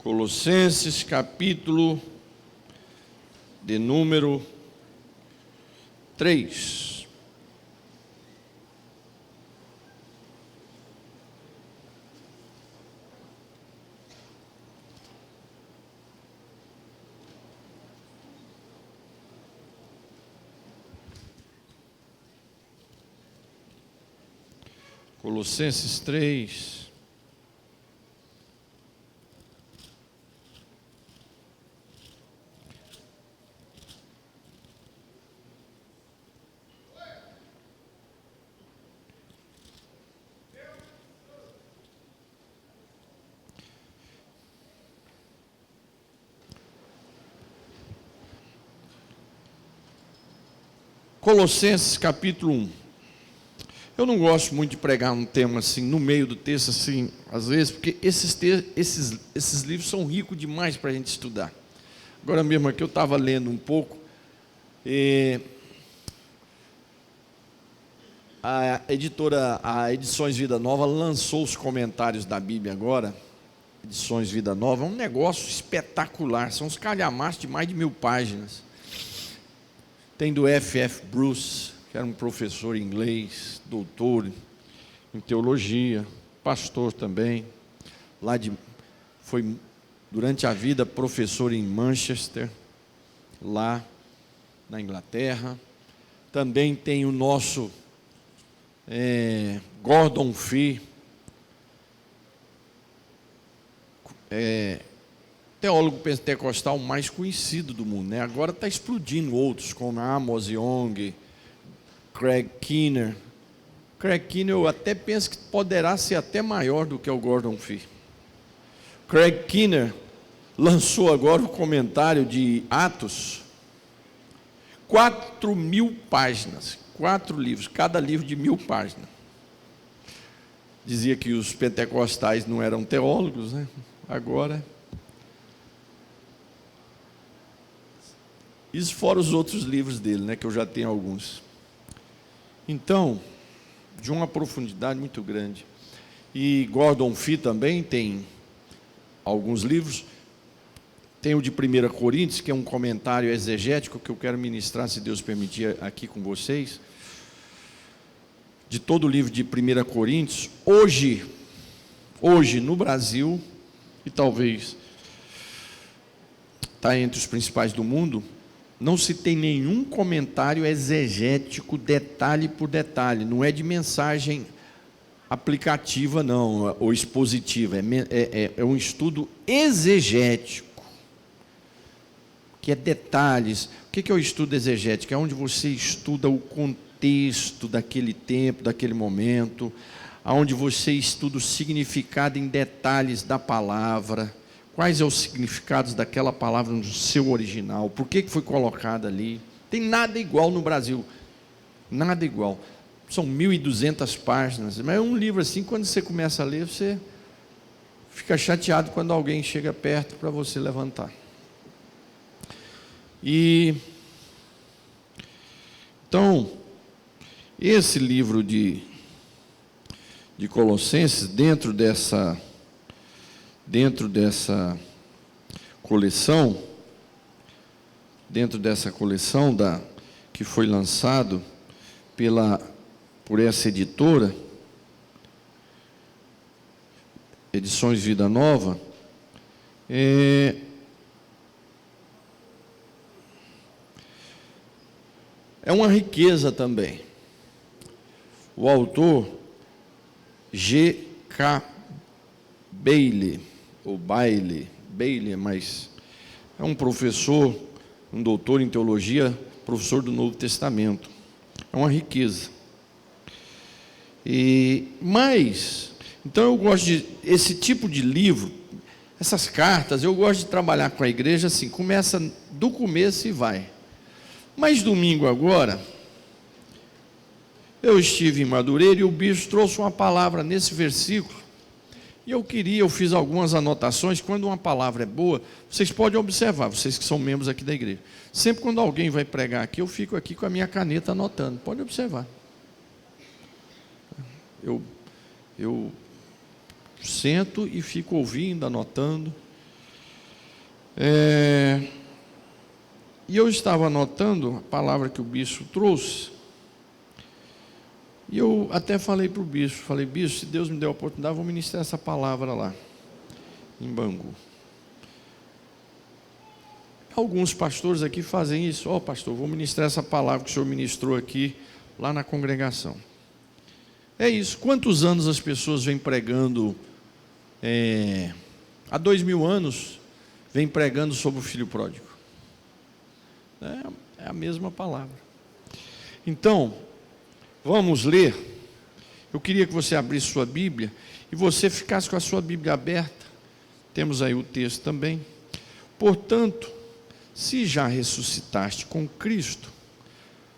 Colossenses, capítulo de número 3. Colossenses 3. Colossenses capítulo 1. Eu não gosto muito de pregar um tema assim, no meio do texto, assim, às vezes, porque esses livros são ricos demais para a gente estudar. Agora mesmo aqui eu estava lendo um pouco, a Edições Vida Nova lançou os comentários da Bíblia agora. Edições Vida Nova, é um negócio espetacular, são uns calhamaços de mais de 1000 páginas. Tem do F.F. Bruce, que era um professor inglês, doutor em teologia, pastor também, foi durante a vida professor em Manchester, lá na Inglaterra. Também tem o nosso Gordon Fee, teólogo pentecostal mais conhecido do mundo, né? Agora está explodindo outros, como Amos Young, Craig Keener. Craig Keener eu até penso que poderá ser até maior do que o Gordon Fee. Craig Keener lançou agora o comentário de Atos, 4.000 páginas, 4 livros, cada livro de 1000 páginas. Dizia que os pentecostais não eram teólogos, né? Agora... Isso fora os outros livros dele, né, que eu já tenho alguns. Então, de uma profundidade muito grande. E Gordon Fee também tem alguns livros. Tem o de 1 Coríntios, que é um comentário exegético que eu quero ministrar, se Deus permitir, aqui com vocês. De todo o livro de 1 Coríntios. Hoje no Brasil, e talvez está entre os principais do mundo, não se tem nenhum comentário exegético, detalhe por detalhe. Não é de mensagem aplicativa, não, ou expositiva. É um estudo exegético, que é detalhes. O que é o estudo exegético? É onde você estuda o contexto daquele tempo, daquele momento, onde você estuda o significado em detalhes da palavra. Quais são os significados daquela palavra no seu original? Por que foi colocada ali? Tem nada igual no Brasil. Nada igual. São 1.200 páginas. Mas é um livro assim, quando você começa a ler, você fica chateado quando alguém chega perto para você levantar. Então, esse livro de Colossenses, dentro dessa coleção que foi lançado por essa editora, Edições Vida Nova, é uma riqueza também. O autor G.K. Bailey, mas é um professor, um doutor em teologia, professor do Novo Testamento. É uma riqueza. Então eu gosto de esse tipo de livro, essas cartas, eu gosto de trabalhar com a igreja assim, começa do começo e vai. Mas domingo agora, eu estive em Madureira e o bispo trouxe uma palavra nesse versículo. E eu fiz algumas anotações. Quando uma palavra é boa, vocês podem observar, vocês que são membros aqui da igreja. Sempre quando alguém vai pregar aqui, eu fico aqui com a minha caneta anotando. Pode observar. Eu sento e fico ouvindo, anotando. E eu estava anotando a palavra que o bispo trouxe, e eu até falei para o bispo, bispo, se Deus me der a oportunidade, eu vou ministrar essa palavra lá, em Bangu. Alguns pastores aqui fazem isso. Pastor, vou ministrar essa palavra que o senhor ministrou aqui, lá na congregação. É isso. Quantos anos as pessoas vêm pregando, há 2000 anos, vêm pregando sobre o filho pródigo? É a mesma palavra. Então, vamos ler. Eu queria que você abrisse sua Bíblia, e você ficasse com a sua Bíblia aberta. Temos aí o texto também. Portanto, se já ressuscitaste com Cristo,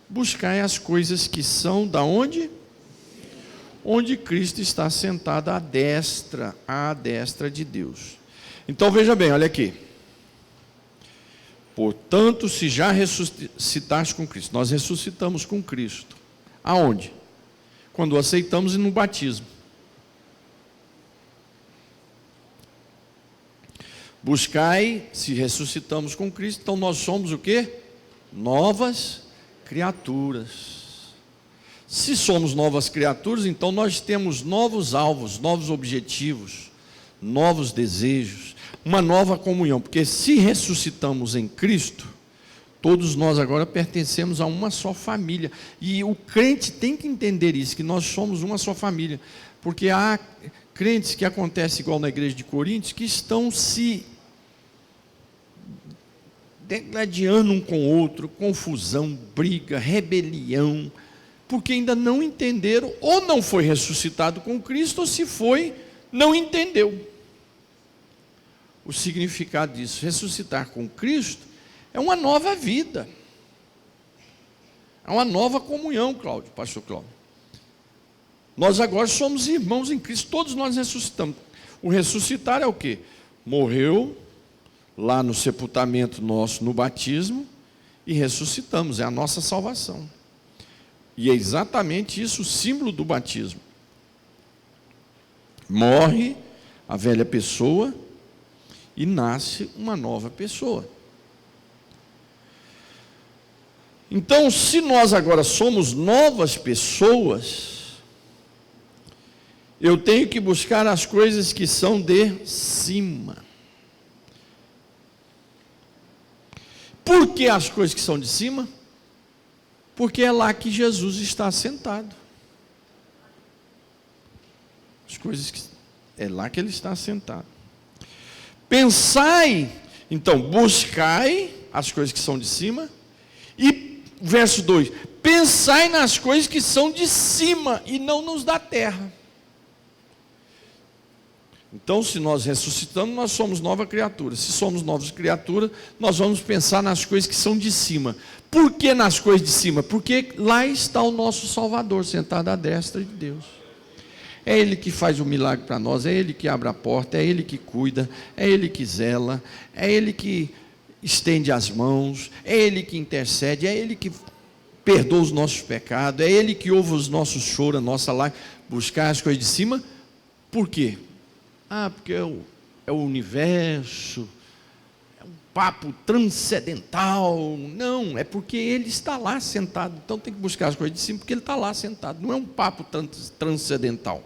buscai as coisas que são da onde? Onde Cristo está sentado à destra de Deus. Então veja bem, olha aqui. Portanto, se já ressuscitaste com Cristo, nós ressuscitamos com Cristo. Aonde? Quando aceitamos no batismo. Buscai, se ressuscitamos com Cristo, então nós somos o quê? Novas criaturas. Se somos novas criaturas, então nós temos novos alvos, novos objetivos, novos desejos, uma nova comunhão, porque se ressuscitamos em Cristo, todos nós agora pertencemos a uma só família, e o crente tem que entender isso, que nós somos uma só família, porque há crentes que acontece igual na igreja de Coríntios, que estão se degladiando um com o outro, confusão, briga, rebelião, porque ainda não entenderam, ou não foi ressuscitado com Cristo, ou se foi, não entendeu o significado disso. Ressuscitar com Cristo é uma nova vida, é uma nova comunhão, pastor Cláudio. Nós agora somos irmãos em Cristo, todos nós ressuscitamos. O ressuscitar é o quê? Morreu lá no sepultamento nosso, no batismo, e ressuscitamos, é a nossa salvação. E é exatamente isso o símbolo do batismo. Morre a velha pessoa e nasce uma nova pessoa. Então, se nós agora somos novas pessoas, eu tenho que buscar as coisas que são de cima. Por que as coisas que são de cima? Porque é lá que Jesus está sentado. As coisas que é lá que ele está sentado. Pensai, então, buscai as coisas que são de cima, e verso 2, pensai nas coisas que são de cima e não nos da terra. Então, se nós ressuscitamos, nós somos nova criatura. Se somos novas criaturas, nós vamos pensar nas coisas que são de cima. Por que nas coisas de cima? Porque lá está o nosso Salvador, sentado à destra de Deus. É Ele que faz o milagre para nós, é Ele que abre a porta, é Ele que cuida, é Ele que zela, é Ele que estende as mãos, é Ele que intercede, é Ele que perdoa os nossos pecados, é Ele que ouve os nossos choros, a nossa lágrima. Buscar as coisas de cima, por quê? Porque é o universo, é um papo transcendental. Não, é porque Ele está lá sentado. Então tem que buscar as coisas de cima, porque Ele está lá sentado. Não é um papo transcendental,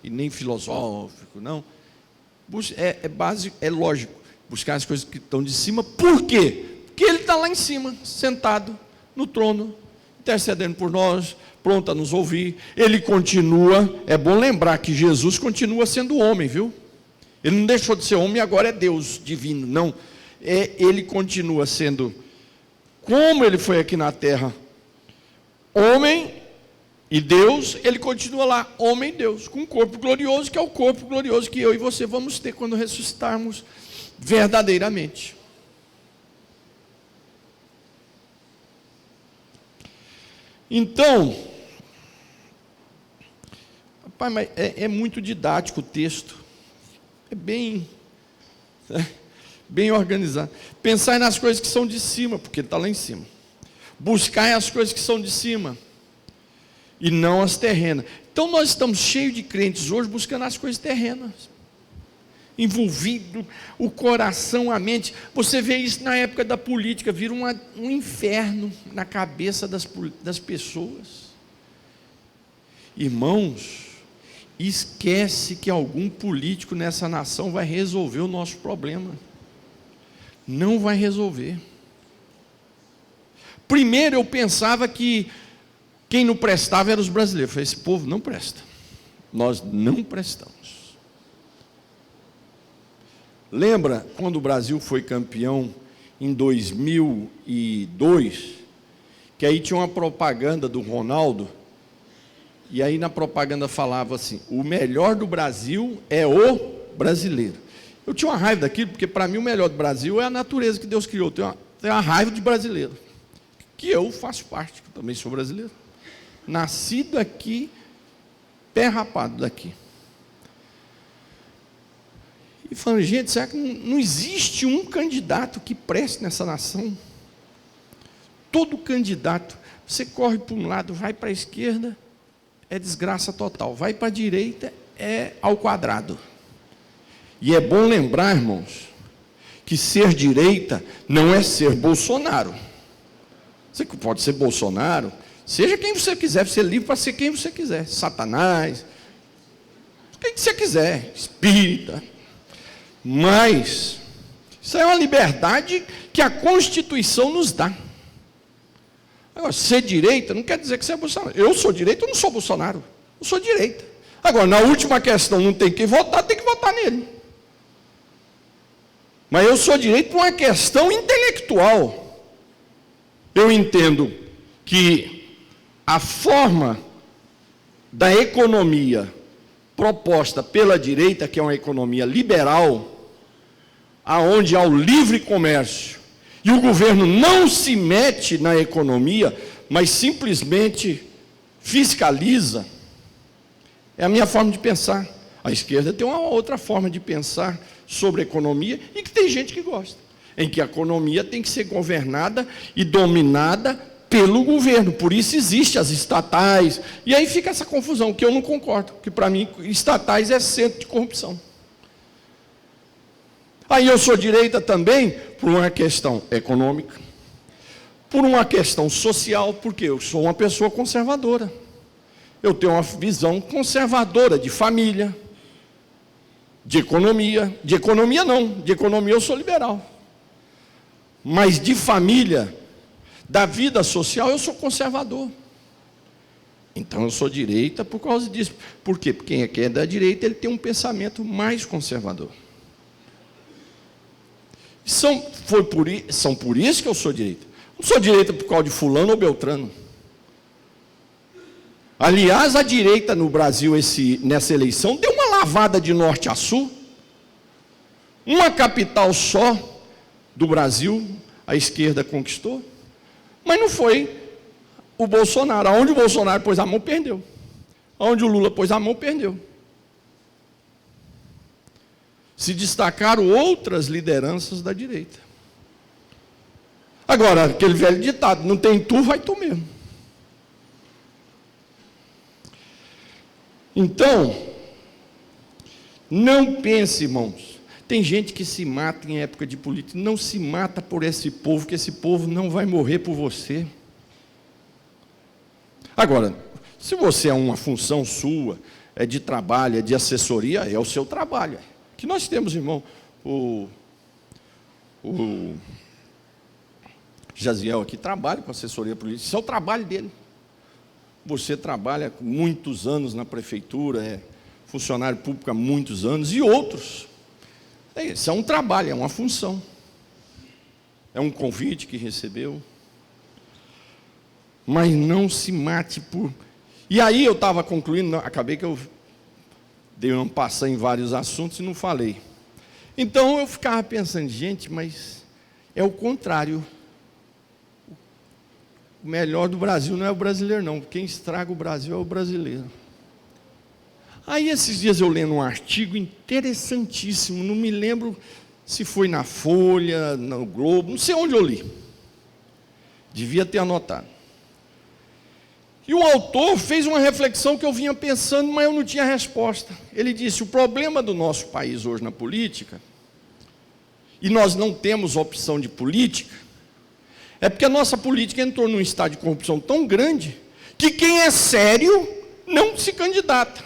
e nem filosófico, não. É básico, é lógico, buscar as coisas que estão de cima. Por quê? Porque Ele está lá em cima, sentado no trono, intercedendo por nós, pronto a nos ouvir. Ele continua, é bom lembrar que Jesus continua sendo homem, viu? Ele não deixou de ser homem e agora é Deus divino, não. Ele continua sendo, como Ele foi aqui na terra, homem e Deus, Ele continua lá, homem e Deus, com um corpo glorioso, que é o corpo glorioso que eu e você vamos ter quando ressuscitarmos verdadeiramente. Então, rapaz, mas é muito didático o texto, é bem organizado. Pensai nas coisas que são de cima, porque ele está lá em cima. Buscai as coisas que são de cima, e não as terrenas. Então nós estamos cheios de crentes hoje buscando as coisas terrenas. envolvido, o coração, a mente. Você vê isso na época da política, vira um inferno na cabeça das pessoas. Irmãos, esquece que algum político nessa nação vai resolver o nosso problema. Não vai resolver. Primeiro eu pensava que quem não prestava eram os brasileiros. Eu falei, esse povo não presta. Nós não prestamos. Lembra quando o Brasil foi campeão em 2002? Que aí tinha uma propaganda do Ronaldo. E aí na propaganda falava assim, o melhor do Brasil é o brasileiro. Eu tinha uma raiva daquilo, porque para mim o melhor do Brasil é a natureza que Deus criou. Tenho uma raiva de brasileiro, que eu faço parte, que eu também sou brasileiro. Nascido aqui, pé rapado daqui. E falando, gente, será que não existe um candidato que preste nessa nação? Todo candidato, você corre para um lado, vai para a esquerda, é desgraça total. Vai para a direita, é ao quadrado. E é bom lembrar, irmãos, que ser direita não é ser Bolsonaro. Você pode ser Bolsonaro, seja quem você quiser, ser livre para ser quem você quiser. Satanás, quem você quiser, espírita. Mas isso é uma liberdade que a Constituição nos dá. Agora, ser direita não quer dizer que você é Bolsonaro. Eu sou direita, eu não sou Bolsonaro. Eu sou direita. Agora, na última questão, não tem que votar, tem que votar nele. Mas eu sou direita por uma questão intelectual. Eu entendo que a forma da economia proposta pela direita, que é uma economia liberal, aonde há o livre comércio, e o governo não se mete na economia, mas simplesmente fiscaliza, é a minha forma de pensar. A esquerda tem uma outra forma de pensar sobre a economia, e que tem gente que gosta, em que a economia tem que ser governada e dominada pelo governo. Por isso existem as estatais, e aí fica essa confusão, que eu não concordo, que para mim estatais é centro de corrupção. Aí eu sou direita também por uma questão econômica, por uma questão social, porque eu sou uma pessoa conservadora. Eu tenho uma visão conservadora de família, de economia não, de economia eu sou liberal. Mas de família, da vida social, eu sou conservador. Então eu sou direita por causa disso. Por quê? Porque quem é da direita, ele tem um pensamento mais conservador. São por isso que eu sou direita. Não sou direita por causa de fulano ou beltrano. Aliás, a direita no Brasil, nessa eleição, deu uma lavada de norte a sul. Uma capital só do Brasil, a esquerda conquistou. Mas não foi o Bolsonaro. Aonde o Bolsonaro pôs a mão, perdeu. Aonde o Lula pôs a mão, perdeu. Se destacaram outras lideranças da direita. Agora, aquele velho ditado, não tem tu, vai tu mesmo. Então, não pense, irmãos, tem gente que se mata em época de política, não se mata por esse povo, que esse povo não vai morrer por você. Agora, se você é uma função sua, é de trabalho, é de assessoria, é o seu trabalho. Que nós temos, irmão, o Jaziel aqui trabalha com assessoria política, isso é o trabalho dele. Você trabalha muitos anos na prefeitura, é funcionário público há muitos anos, e outros. Isso é um trabalho, é uma função. É um convite que recebeu. Mas não se mate por... E aí eu estava concluindo, acabei que eu dei uma passada em vários assuntos e não falei. Então eu ficava pensando, gente, mas é o contrário. O melhor do Brasil não é o brasileiro, não. Quem estraga o Brasil é o brasileiro. Aí esses dias eu lendo um artigo interessantíssimo, não me lembro se foi na Folha, no Globo, não sei onde eu li. Devia ter anotado. E o autor fez uma reflexão que eu vinha pensando, mas eu não tinha resposta. Ele disse: o problema do nosso país hoje na política, e nós não temos opção de política, é porque a nossa política entrou num estado de corrupção tão grande, que quem é sério não se candidata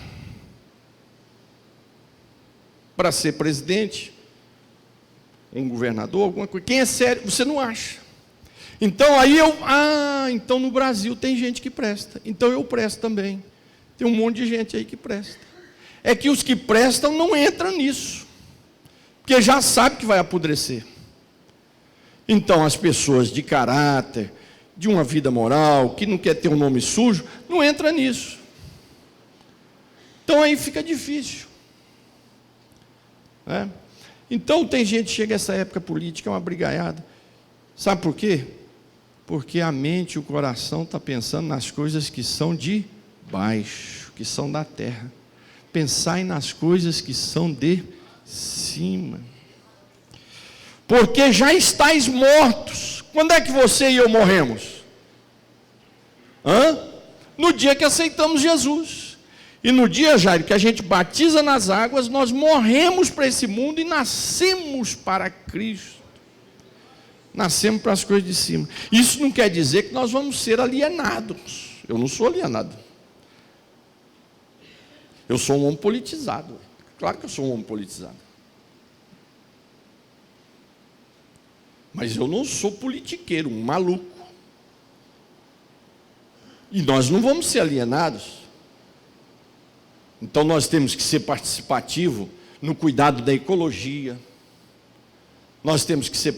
para ser presidente, um governador, alguma coisa. Quem é sério, você não acha. Então aí então no Brasil tem gente que presta, então eu presto também. Tem um monte de gente aí que presta. É que os que prestam não entram nisso, porque já sabe que vai apodrecer. Então as pessoas de caráter, de uma vida moral, que não quer ter um nome sujo, não entra nisso. Então aí fica difícil. Então tem gente que chega a essa época política, é uma brigaiada. Sabe por quê? Porque a mente e o coração estão pensando nas coisas que são de baixo, que são da terra. Pensai nas coisas que são de cima. Porque já estáis mortos. Quando é que você e eu morremos? No dia que aceitamos Jesus. E no dia, Jairo, que a gente batiza nas águas, nós morremos para esse mundo e nascemos para Cristo. Nascemos para as coisas de cima. Isso não quer dizer que nós vamos ser alienados. Eu não sou alienado. Eu sou um homem politizado. Claro que eu sou um homem politizado. Mas eu não sou politiqueiro, um maluco. E nós não vamos ser alienados. Então nós temos que ser participativo no cuidado da ecologia. Nós temos que ser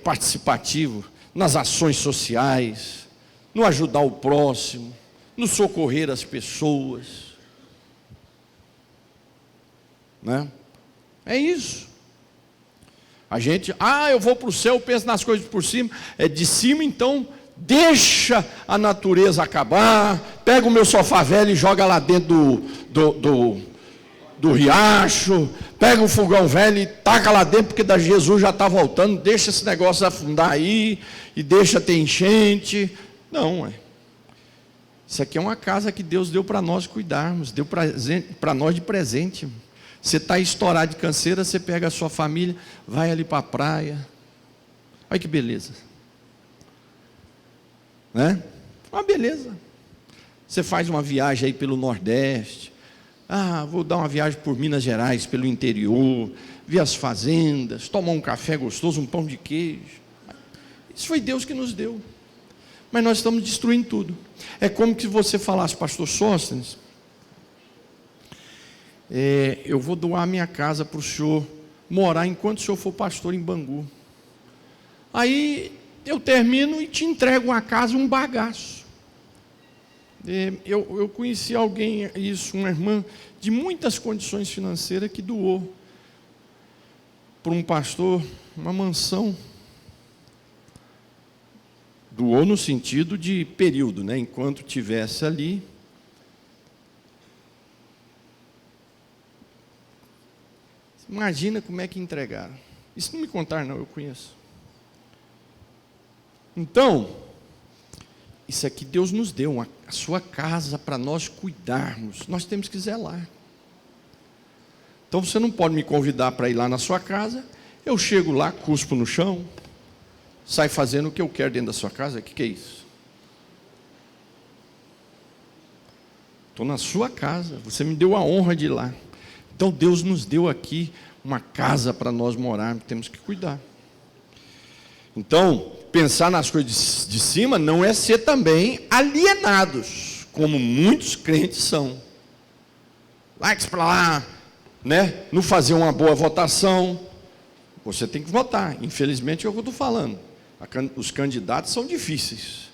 participativo nas ações sociais, no ajudar o próximo, no socorrer as pessoas. Né? É isso. A gente, eu vou para o céu, penso nas coisas por cima, de cima, então deixa a natureza acabar, pega o meu sofá velho e joga lá dentro do riacho, pega o fogão velho e taca lá dentro, porque Jesus já está voltando, deixa esse negócio afundar aí, e deixa ter enchente. Não, isso aqui é uma casa que Deus deu para nós cuidarmos, deu para nós de presente. Você está estourado de canseira, você pega a sua família, vai ali para a praia. Olha que beleza. Né? Uma beleza. Você faz uma viagem aí pelo Nordeste. Vou dar uma viagem por Minas Gerais, pelo interior, ver as fazendas, tomar um café gostoso, um pão de queijo. Isso foi Deus que nos deu. Mas nós estamos destruindo tudo. É como se você falasse, pastor Sóstenes, eu vou doar minha casa para o senhor morar enquanto o senhor for pastor em Bangu. Aí eu termino e te entrego uma casa, um bagaço. Eu conheci alguém, uma irmã de muitas condições financeiras, que doou para um pastor uma mansão. Doou no sentido de período, né? Enquanto tivesse ali. Imagina como é que entregaram. Isso não me contaram, não, eu conheço. Então, isso aqui Deus nos deu, a sua casa para nós cuidarmos. Nós temos que zelar. Então você não pode me convidar para ir lá na sua casa, eu chego lá, cuspo no chão, saio fazendo o que eu quero dentro da sua casa. O que é isso? Estou na sua casa, você me deu a honra de ir lá. Então Deus nos deu aqui uma casa para nós morarmos, temos que cuidar. Então, pensar nas coisas de cima não é ser também alienados, como muitos crentes são. Likes para lá, né? Não fazer uma boa votação. Você tem que votar, infelizmente é o que eu estou falando. Os candidatos são difíceis.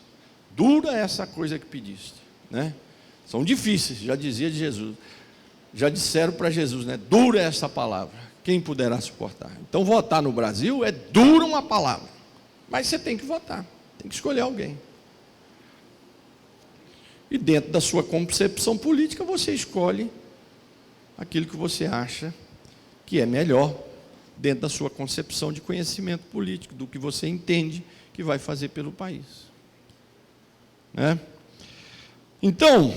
Dura essa coisa que pediste, né? São difíceis, já dizia de Jesus. Já disseram para Jesus, né? Dura essa palavra, quem poderá suportar? Então votar no Brasil é dura uma palavra. Mas você tem que votar, tem que escolher alguém. E dentro da sua concepção política, você escolhe aquilo que você acha que é melhor, dentro da sua concepção de conhecimento político, do que você entende que vai fazer pelo país. Né? Então,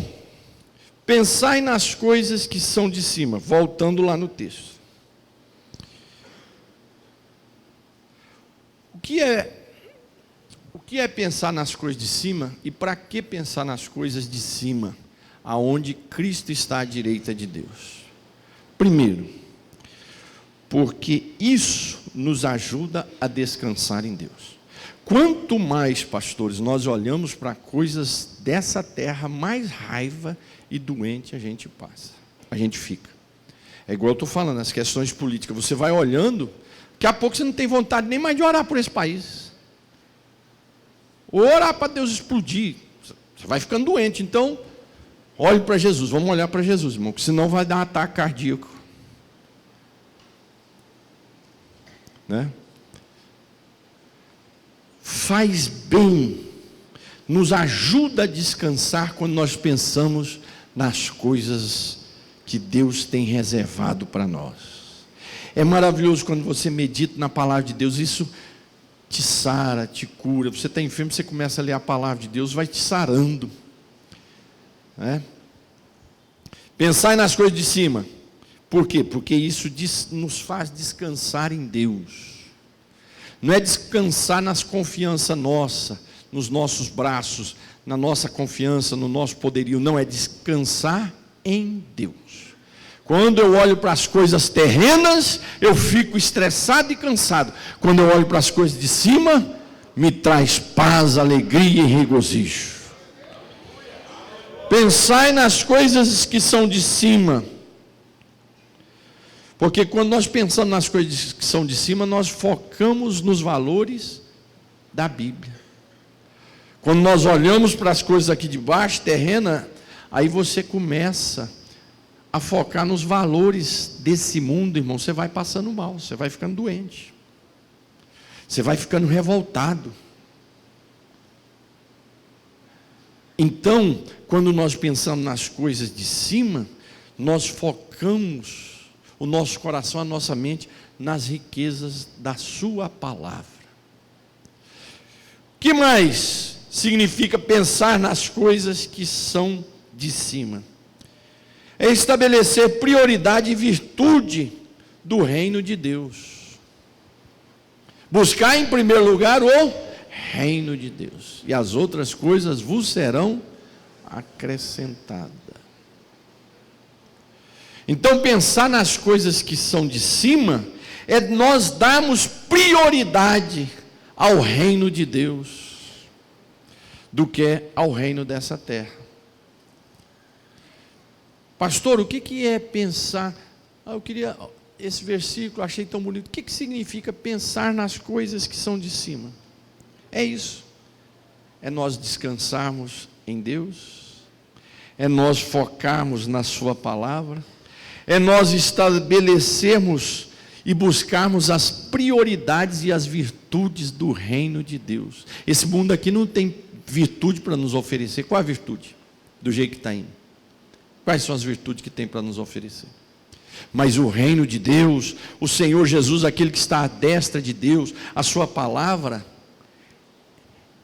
pensai nas coisas que são de cima, voltando lá no texto. O que é pensar nas coisas de cima e para que pensar nas coisas de cima, aonde Cristo está à direita de Deus? Primeiro, porque isso nos ajuda a descansar em Deus. Quanto mais, pastores, nós olhamos para coisas dessa terra, mais raiva e doente a gente passa, a gente fica. É igual eu estou falando, as questões políticas, você vai olhando, daqui a pouco você não tem vontade nem mais de orar por esse país. Ou orar para Deus explodir, você vai ficando doente. Então, olhe para Jesus, vamos olhar para Jesus, irmão, porque senão vai dar um ataque cardíaco. Né? Faz bem, nos ajuda a descansar quando nós pensamos nas coisas que Deus tem reservado para nós. É maravilhoso quando você medita na palavra de Deus, isso te sara, te cura. Você está enfermo, você começa a ler a palavra de Deus, vai te sarando. Né? Pensai nas coisas de cima. Por quê? Porque isso nos faz descansar em Deus. Não é descansar nas confiança nossa, nos nossos braços, na nossa confiança, no nosso poderio. Não, é descansar em Deus. Quando eu olho para as coisas terrenas, eu fico estressado e cansado. Quando eu olho para as coisas de cima, me traz paz, alegria e regozijo. Pensai nas coisas que são de cima. Porque quando nós pensamos nas coisas que são de cima, nós focamos nos valores da Bíblia. Quando nós olhamos para as coisas aqui de baixo, terrena, aí você começa a focar nos valores desse mundo, irmão. Você vai passando mal, você vai ficando doente, você vai ficando revoltado. Então, quando nós pensamos nas coisas de cima, nós focamos o nosso coração, a nossa mente, nas riquezas da sua palavra. O que mais significa pensar nas coisas que são de cima? É estabelecer prioridade e virtude do reino de Deus. Buscar em primeiro lugar o reino de Deus, e as outras coisas vos serão acrescentadas. Então, pensar nas coisas que são de cima é nós darmos prioridade ao reino de Deus do que ao reino dessa terra. Pastor, o que é pensar? Eu queria esse versículo, achei tão bonito. O que significa pensar nas coisas que são de cima? É isso. É nós descansarmos em Deus, é nós focarmos na sua palavra, é nós estabelecermos e buscarmos as prioridades e as virtudes do reino de Deus. Esse mundo aqui não tem virtude para nos oferecer. Qual a virtude? Do jeito que está indo. Quais são as virtudes que tem para nos oferecer? Mas o reino de Deus, o Senhor Jesus, aquele que está à destra de Deus, a sua palavra,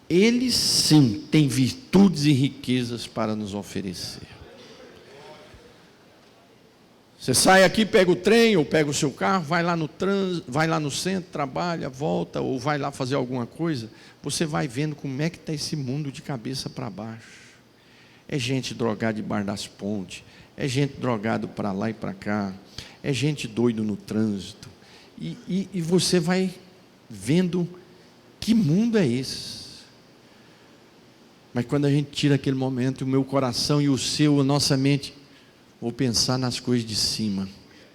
Ele sim tem virtudes e riquezas para nos oferecer. Você sai aqui, pega o trem, ou pega o seu carro, vai lá no trânsito, vai lá no centro, trabalha, volta, ou vai lá fazer alguma coisa, você vai vendo como é que está esse mundo de cabeça para baixo. É gente drogada debaixo das pontes, é gente drogada para lá e para cá, é gente doido no trânsito, e você vai vendo que mundo é esse. Mas quando a gente tira aquele momento, o meu coração e o seu, a nossa mente, vou pensar nas coisas de cima,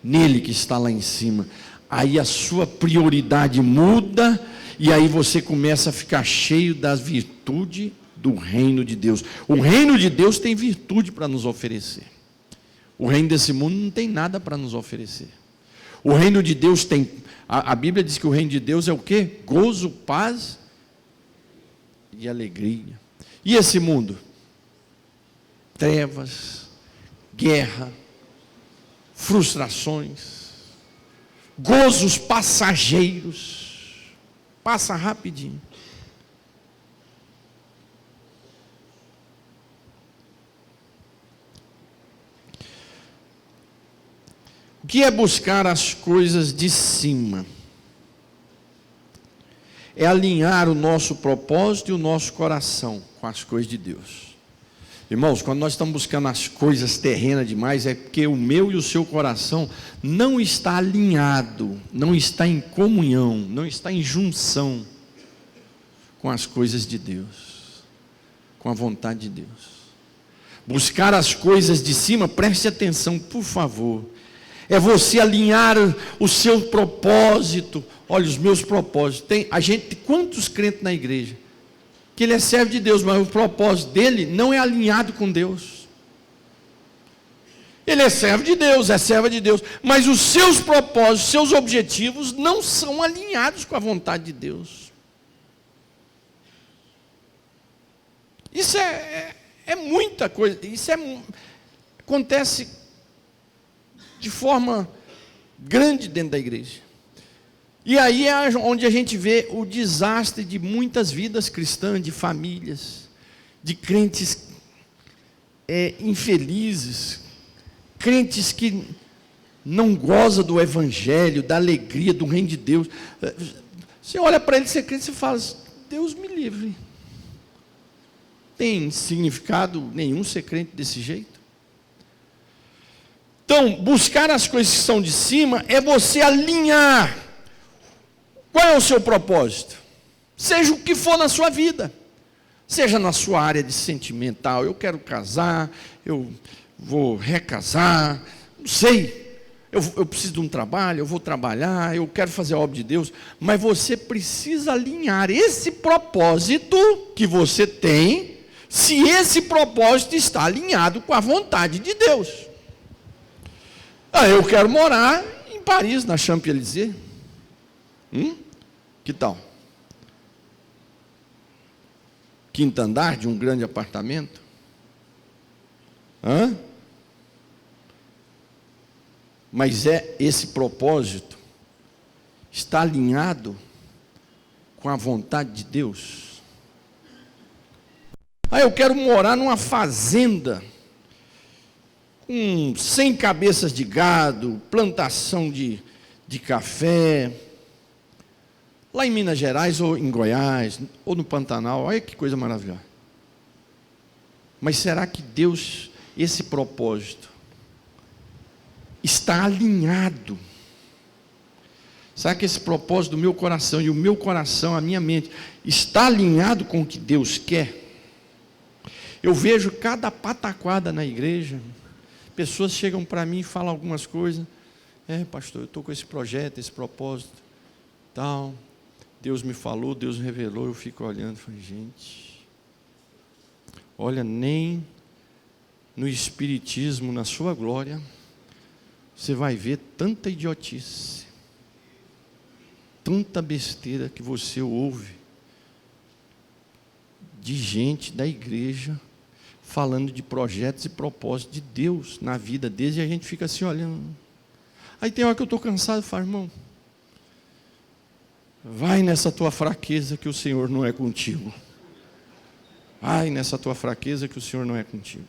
nele que está lá em cima, aí a sua prioridade muda, e aí você começa a ficar cheio das virtudes do reino de Deus. O reino de Deus tem virtude para nos oferecer. O reino desse mundo não tem nada para nos oferecer. O reino de Deus tem, a Bíblia diz que o reino de Deus é o quê? Gozo, paz e alegria. E esse mundo? Trevas, guerra, frustrações, gozos passageiros, passa rapidinho. que é buscar as coisas de cima? É alinhar o nosso propósito e o nosso coração com as coisas de Deus. Irmãos, quando nós estamos buscando as coisas terrenas demais, é porque o meu e o seu coração não está alinhado, não está em comunhão, não está em junção com as coisas de Deus, com a vontade de Deus. Buscar as coisas de cima, preste atenção, por favor. É você alinhar o seu propósito. Olha, os meus propósitos. Quantos crentes na igreja? Que ele é servo de Deus, mas o propósito dele não é alinhado com Deus. Ele é servo de Deus, é serva de Deus, mas os seus propósitos, seus objetivos não são alinhados com a vontade de Deus. Isso é muita coisa, acontece de forma grande dentro da igreja. E aí é onde a gente vê o desastre de muitas vidas cristãs, de famílias, de crentes infelizes, crentes que não gozam do evangelho, da alegria, do reino de Deus. Você olha para ele, você crente, você fala, Deus me livre. Tem significado nenhum ser crente desse jeito? Então, buscar as coisas que são de cima é você alinhar. Qual é o seu propósito? Seja o que for na sua vida. Seja na sua área de sentimental. Eu quero casar, eu vou recasar, não sei. Eu preciso de um trabalho, eu vou trabalhar, eu quero fazer a obra de Deus. Mas você precisa alinhar esse propósito que você tem, se esse propósito está alinhado com a vontade de Deus. Eu quero morar em Paris, na Champs-Élysées. Que tal? Quinto andar de um grande apartamento? Mas esse propósito está alinhado com a vontade de Deus? Eu quero morar numa fazenda com 100 cabeças de gado, plantação de café, lá em Minas Gerais, ou em Goiás, ou no Pantanal. Olha que coisa maravilhosa. Mas será que Deus, esse propósito, está alinhado? Será que esse propósito do meu coração, e o meu coração, a minha mente, está alinhado com o que Deus quer? Eu vejo cada pataquada na igreja. Pessoas chegam para mim e falam algumas coisas. Pastor, eu estou com esse projeto, esse propósito, tal. Deus me falou, Deus revelou. Eu fico olhando e falo, gente, olha, nem no Espiritismo, na sua glória, você vai ver tanta idiotice, tanta besteira que você ouve de gente da igreja falando de projetos e propósitos de Deus na vida deles, e a gente fica assim olhando. Aí tem hora que eu estou cansado e falo, irmão, vai nessa tua fraqueza que o Senhor não é contigo. Vai nessa tua fraqueza que o Senhor não é contigo.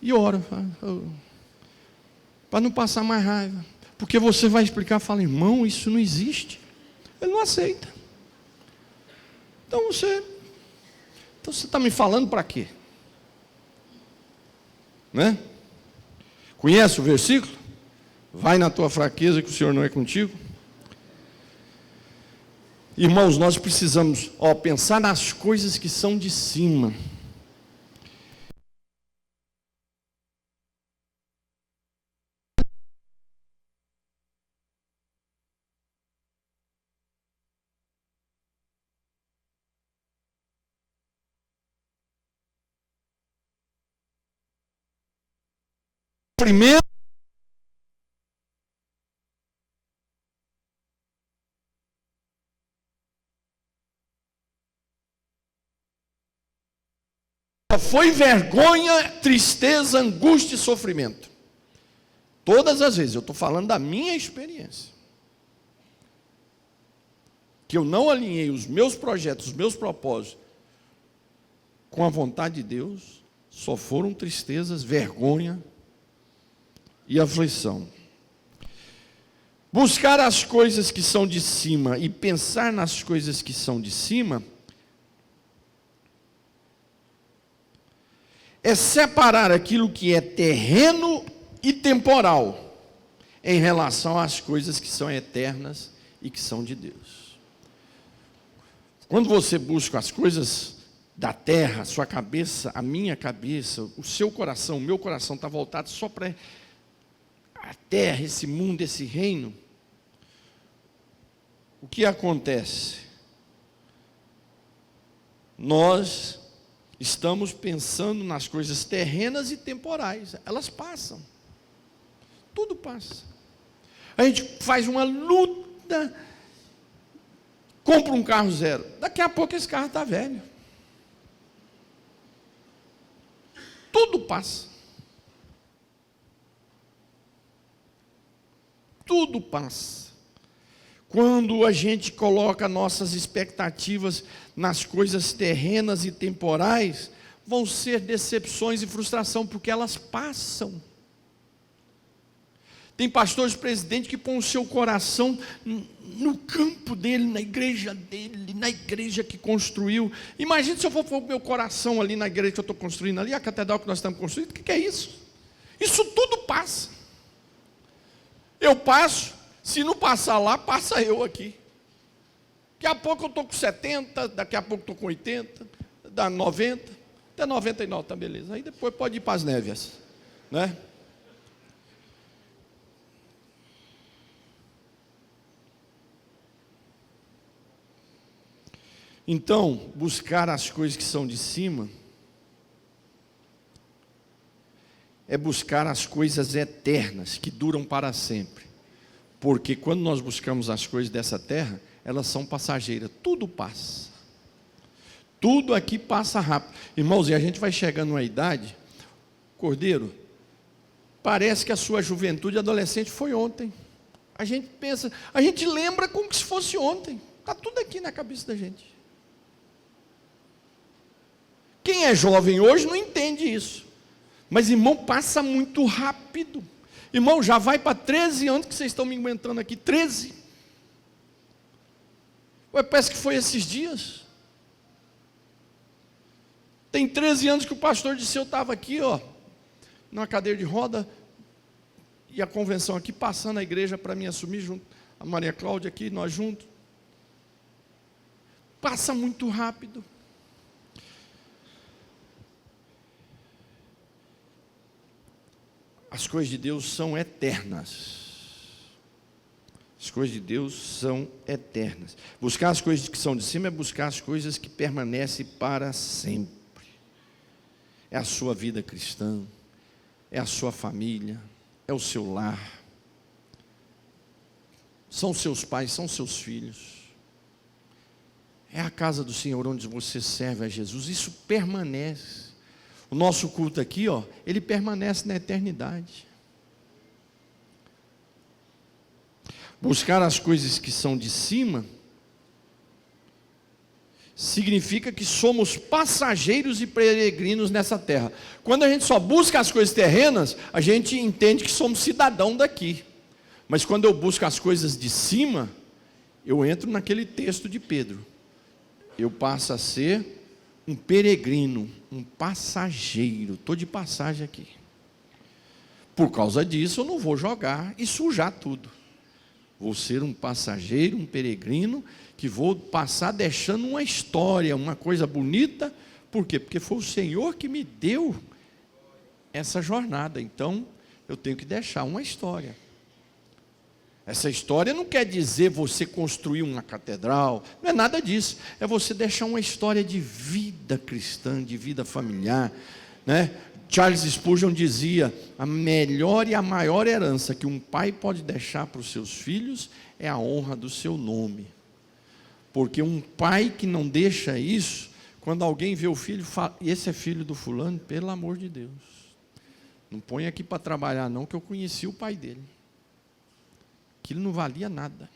E oro, para não passar mais raiva. Porque você vai explicar, fala, irmão, isso não existe. Ele não aceita. Então você está me falando para quê? Né? Conhece o versículo? Vai na tua fraqueza que o Senhor não é contigo. Irmãos, nós precisamos pensar nas coisas que são de cima. Primeiro, foi vergonha, tristeza, angústia e sofrimento. Todas as vezes, eu estou falando da minha experiência. Que eu não alinhei os meus projetos, os meus propósitos com a vontade de Deus, só foram tristezas, vergonha e aflição. Buscar as coisas que são de cima e pensar nas coisas que são de cima é separar aquilo que é terreno e temporal em relação às coisas que são eternas e que são de Deus. Quando você busca as coisas da terra, a sua cabeça, a minha cabeça, o seu coração, o meu coração está voltado só para a terra, esse mundo, esse reino, o que acontece? Nós estamos pensando nas coisas terrenas e temporais, elas passam, tudo passa. A gente faz uma luta, compra um carro zero, daqui a pouco esse carro está velho. Tudo passa. Tudo passa. Quando a gente coloca nossas expectativas nas coisas terrenas e temporais, vão ser decepções e frustração, porque elas passam. Tem pastores presidentes que põem o seu coração no campo dele, na igreja dele, na igreja que construiu. Imagina se eu for pôr o meu coração ali na igreja que eu estou construindo, ali a catedral que nós estamos construindo. O que é isso? Isso tudo passa. Eu passo, se não passar lá, passa eu aqui. Daqui a pouco eu estou com 70, daqui a pouco estou com 80, dá 90, até 99 tá beleza. Aí depois pode ir para as névias, né? Então, buscar as coisas que são de cima é buscar as coisas eternas, que duram para sempre. Porque quando nós buscamos as coisas dessa terra, elas são passageiras, tudo passa. Tudo aqui passa rápido. Irmãos, e a gente vai chegando numa idade, Cordeiro, parece que a sua juventude adolescente foi ontem. A gente pensa, a gente lembra como se fosse ontem. Está tudo aqui na cabeça da gente. Quem é jovem hoje não entende isso. Mas, irmão, passa muito rápido. Irmão, já vai para 13 anos que vocês estão me aguentando aqui. 13. Ué, parece que foi esses dias. Tem 13 anos que o pastor disse, eu estava aqui, ó, numa cadeira de roda, e a convenção aqui, passando a igreja para mim assumir, junto a Maria Cláudia aqui, nós juntos. Passa muito rápido. As coisas de Deus são eternas. As coisas de Deus são eternas. Buscar as coisas que são de cima é buscar as coisas que permanecem para sempre. É a sua vida cristã, é a sua família, é o seu lar. São seus pais, são seus filhos. É a casa do Senhor onde você serve a Jesus. Isso permanece. O nosso culto aqui, ó, ele permanece na eternidade. Buscar as coisas que são de cima significa que somos passageiros e peregrinos nessa terra. Quando a gente só busca as coisas terrenas, a gente entende que somos cidadão daqui. Mas quando eu busco as coisas de cima, eu entro naquele texto de Pedro. Eu passo a ser um peregrino, um passageiro. Estou de passagem aqui. Por causa disso, eu não vou jogar e sujar tudo. Vou ser um passageiro, um peregrino, que vou passar deixando uma história, uma coisa bonita. Por quê? Porque foi o Senhor que me deu essa jornada. Então, eu tenho que deixar uma história. Essa história não quer dizer você construir uma catedral, não é nada disso. É você deixar uma história de vida cristã, de vida familiar, né? Charles Spurgeon dizia, a melhor e a maior herança que um pai pode deixar para os seus filhos é a honra do seu nome. Porque um pai que não deixa isso, quando alguém vê o filho, fala, esse é filho do fulano, pelo amor de Deus. Não põe aqui para trabalhar não, que eu conheci o pai dele. Aquilo não valia nada.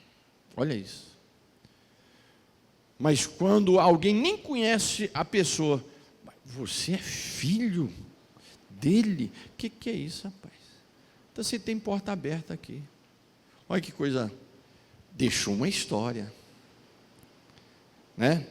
Olha isso. Mas quando alguém nem conhece a pessoa, você é filho dele? O que é isso, rapaz? Então você tem porta aberta aqui. Olha que coisa, deixou uma história, né?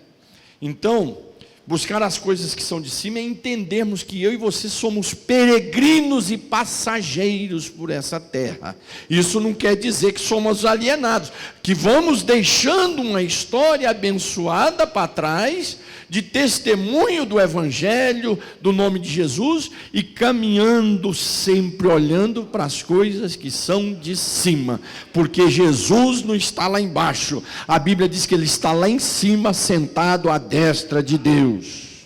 Então, buscar as coisas que são de cima é entendermos que eu e você somos peregrinos e passageiros por essa terra. Isso não quer dizer que somos alienados, que vamos deixando uma história abençoada para trás, de testemunho do Evangelho, do nome de Jesus, e caminhando sempre olhando para as coisas que são de cima, porque Jesus não está lá embaixo, a Bíblia diz que Ele está lá em cima, sentado à destra de Deus.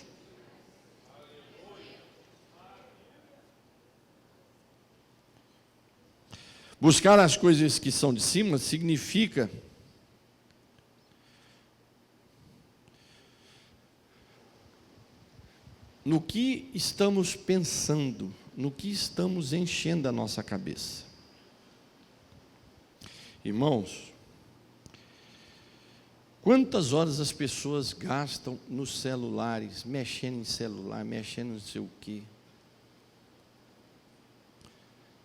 Buscar as coisas que são de cima significa no que estamos pensando, no que estamos enchendo a nossa cabeça. Irmãos, quantas horas as pessoas gastam nos celulares, mexendo em celular, mexendo em não sei o quê.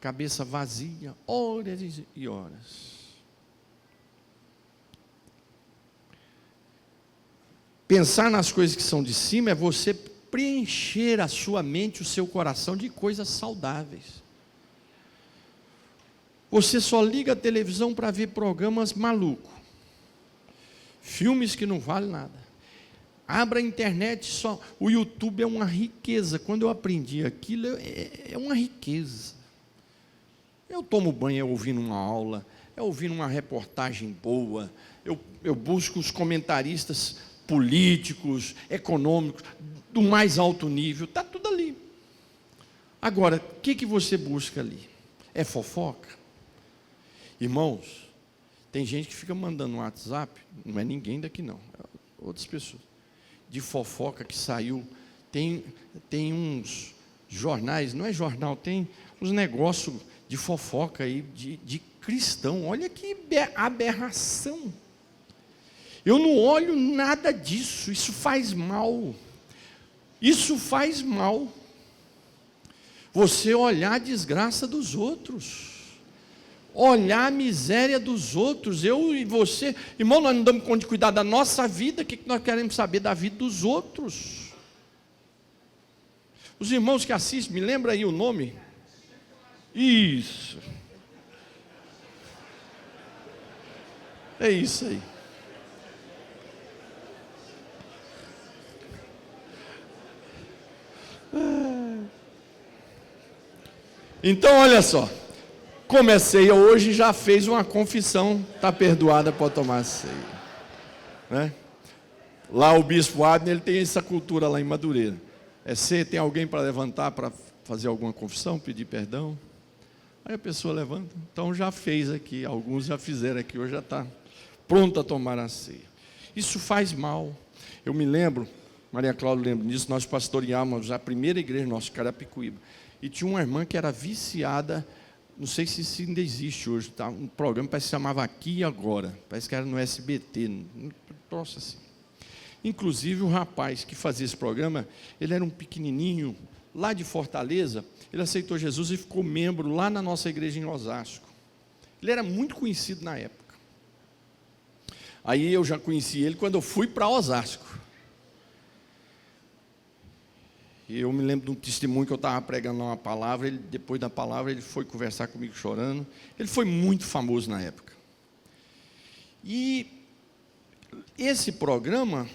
Cabeça vazia, horas e horas. Pensar nas coisas que são de cima é você preencher a sua mente, o seu coração de coisas saudáveis. Você só liga a televisão para ver programas malucos, filmes que não valem nada. Abra a internet, só o YouTube é uma riqueza. Quando eu aprendi aquilo, é uma riqueza. Eu tomo banho ouvindo uma aula, ouvindo uma reportagem boa, eu busco os comentaristas políticos, econômicos, do mais alto nível, está tudo ali. Agora, o que você busca ali? É fofoca? Irmãos, tem gente que fica mandando um WhatsApp, não é ninguém daqui não, é outras pessoas, de fofoca que saiu, tem uns jornais, não é jornal, tem uns negócios de fofoca aí, de cristão, olha que aberração. Eu não olho nada disso, isso faz mal. Isso faz mal. Você olhar a desgraça dos outros, olhar a miséria dos outros. Eu e você, irmão, nós não damos conta de cuidar da nossa vida, o que nós queremos saber da vida dos outros? Os irmãos que assistem, me lembra aí o nome? Isso. É isso aí. Então, olha só, comecei hoje, já fez uma confissão, está perdoada, pode tomar a ceia, né? Lá o bispo Abner, ele tem essa cultura lá em Madureira, tem alguém para levantar, para fazer alguma confissão, pedir perdão? Aí a pessoa levanta, então já fez aqui, alguns já fizeram aqui, hoje já está pronto a tomar a ceia. Isso faz mal. Eu me lembro, Maria Cláudia lembra disso, nós pastoreávamos a primeira igreja nossa, Carapicuíba, e tinha uma irmã que era viciada, não sei se isso ainda existe hoje, tá? Um programa parece que se chamava Aqui e Agora, parece que era no SBT, um troço assim. Inclusive o rapaz que fazia esse programa, ele era um pequenininho, lá de Fortaleza, ele aceitou Jesus e ficou membro lá na nossa igreja em Osasco. Ele era muito conhecido na época. Aí eu já conheci ele quando eu fui para Osasco. E eu me lembro de um testemunho que eu estava pregando uma palavra, depois da palavra ele foi conversar comigo chorando. Ele foi muito famoso na época. E esse programa,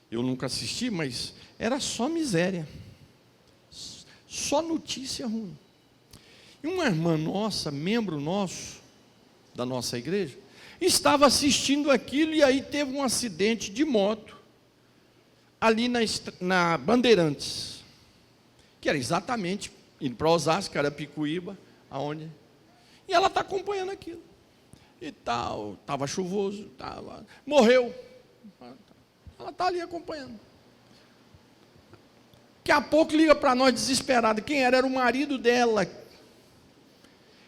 eu nunca assisti, mas era só miséria. Só notícia ruim. E uma irmã nossa, membro nosso, da nossa igreja, estava assistindo aquilo e aí teve um acidente de moto, ali na Bandeirantes, que era exatamente, indo para Osasco, Carapicuíba, aonde? E ela está acompanhando aquilo. E tal, estava chuvoso, morreu. Ela está ali acompanhando. Daqui a pouco liga para nós desesperada. Quem era? Era o marido dela.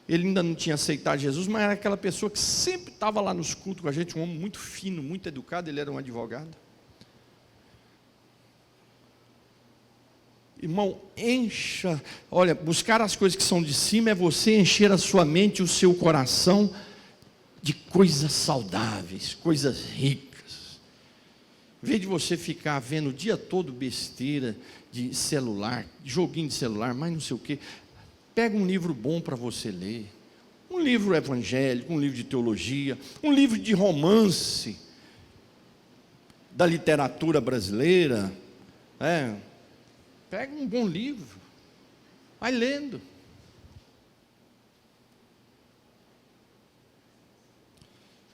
Ele ainda não tinha aceitado Jesus, mas era aquela pessoa que sempre estava lá nos cultos com a gente, um homem muito fino, muito educado, ele era um advogado. Irmão, encha. Olha, buscar as coisas que são de cima é você encher a sua mente e o seu coração de coisas saudáveis, coisas ricas. Em vez de você ficar vendo o dia todo besteira de celular, joguinho de celular, mas não sei o quê, pega um livro bom para você ler. Um livro evangélico, um livro de teologia, um livro de romance da literatura brasileira. Pega um bom livro, vai lendo.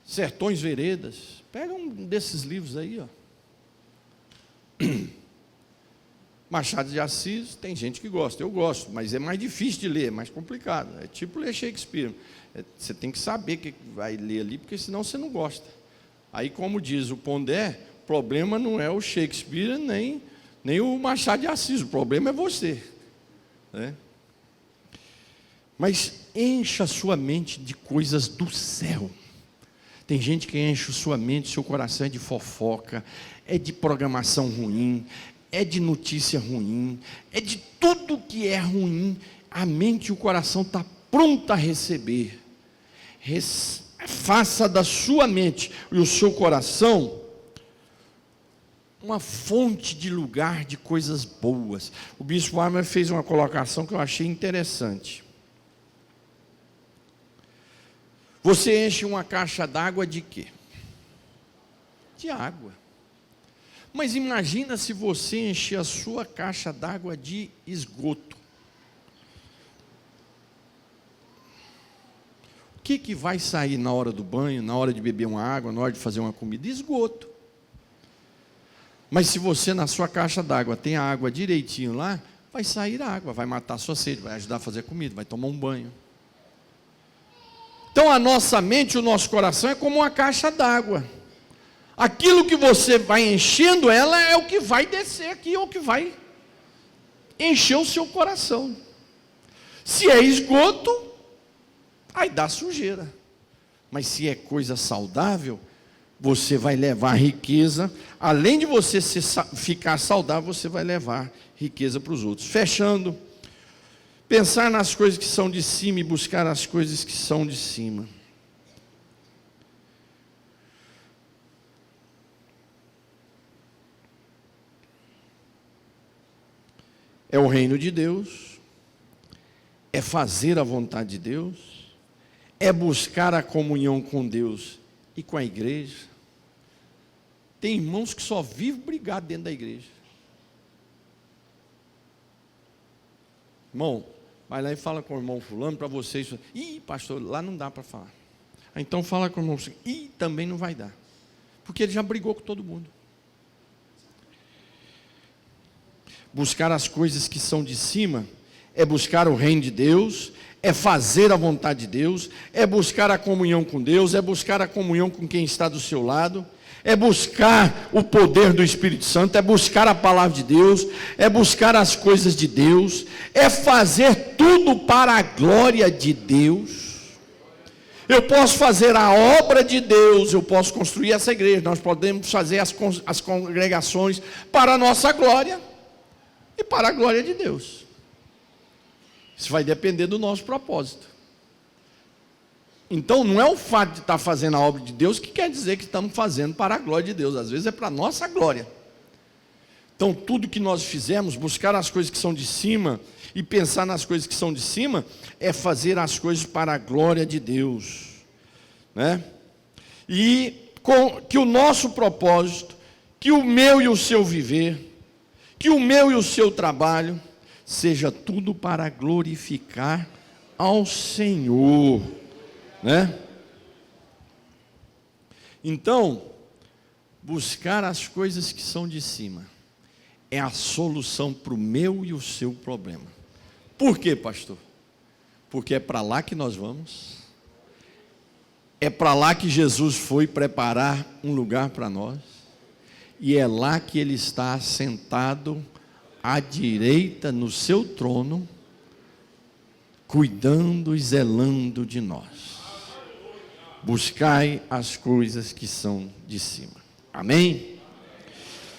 Sertões Veredas, pega um desses livros aí, ó. Machado de Assis, tem gente que gosta, eu gosto, mas é mais difícil de ler, é mais complicado. É tipo ler Shakespeare. Você tem que saber o que vai ler ali, porque senão você não gosta. Aí, como diz o Pondé, o problema não é o Shakespeare, nem o Machado de Assis, o problema é você, né? Mas encha a sua mente de coisas do céu. Tem gente que enche a sua mente, seu coração é de fofoca, é de programação ruim, é de notícia ruim, é de tudo que é ruim. A mente e o coração estão prontos a receber. Faça da sua mente e o seu coração uma fonte de lugar de coisas boas. O bispo Armer fez uma colocação que eu achei interessante. Você enche uma caixa d'água de quê? De água. Mas imagina se você encher a sua caixa d'água de esgoto. O que vai sair na hora do banho, na hora de beber uma água, na hora de fazer uma comida? Esgoto. Mas se você na sua caixa d'água tem a água direitinho lá, vai sair a água, vai matar a sua sede, vai ajudar a fazer comida, vai tomar um banho. Então a nossa mente, o nosso coração é como uma caixa d'água. Aquilo que você vai enchendo ela é o que vai descer aqui, é o que vai encher o seu coração. Se é esgoto, aí dá sujeira. Mas se é coisa saudável, você vai levar riqueza. Além de você ficar saudável, você vai levar riqueza para os outros. Fechando, pensar nas coisas que são de cima e buscar as coisas que são de cima. É o reino de Deus, é fazer a vontade de Deus, é buscar a comunhão com Deus e com a igreja. Tem irmãos que só vivem brigados dentro da igreja. Irmão, vai lá e fala com o irmão fulano para vocês. Ih, pastor, lá não dá para falar. Então fala com o irmão fulano. Ih, também não vai dar. Porque ele já brigou com todo mundo. Buscar as coisas que são de cima é buscar o reino de Deus, é fazer a vontade de Deus, é buscar a comunhão com Deus, é buscar a comunhão com quem está do seu lado, é buscar o poder do Espírito Santo, é buscar a palavra de Deus, é buscar as coisas de Deus, é fazer tudo para a glória de Deus. Eu posso fazer a obra de Deus, eu posso construir essa igreja, nós podemos fazer as congregações para a nossa glória e para a glória de Deus. Isso vai depender do nosso propósito. Então não é o fato de estar fazendo a obra de Deus que quer dizer que estamos fazendo para a glória de Deus. Às vezes é para a nossa glória. Então tudo que nós fizemos, buscar as coisas que são de cima e pensar nas coisas que são de cima, é fazer as coisas para a glória de Deus, né? E que o nosso propósito, que o meu e o seu viver, que o meu e o seu trabalho, seja tudo para glorificar ao Senhor, né? Então, buscar as coisas que são de cima é a solução para o meu e o seu problema. Por quê, pastor? Porque é para lá que nós vamos. É para lá que Jesus foi preparar um lugar para nós. E é lá que Ele está sentado à direita no seu trono, cuidando e zelando de nós. Buscai as coisas que são de cima. Amém?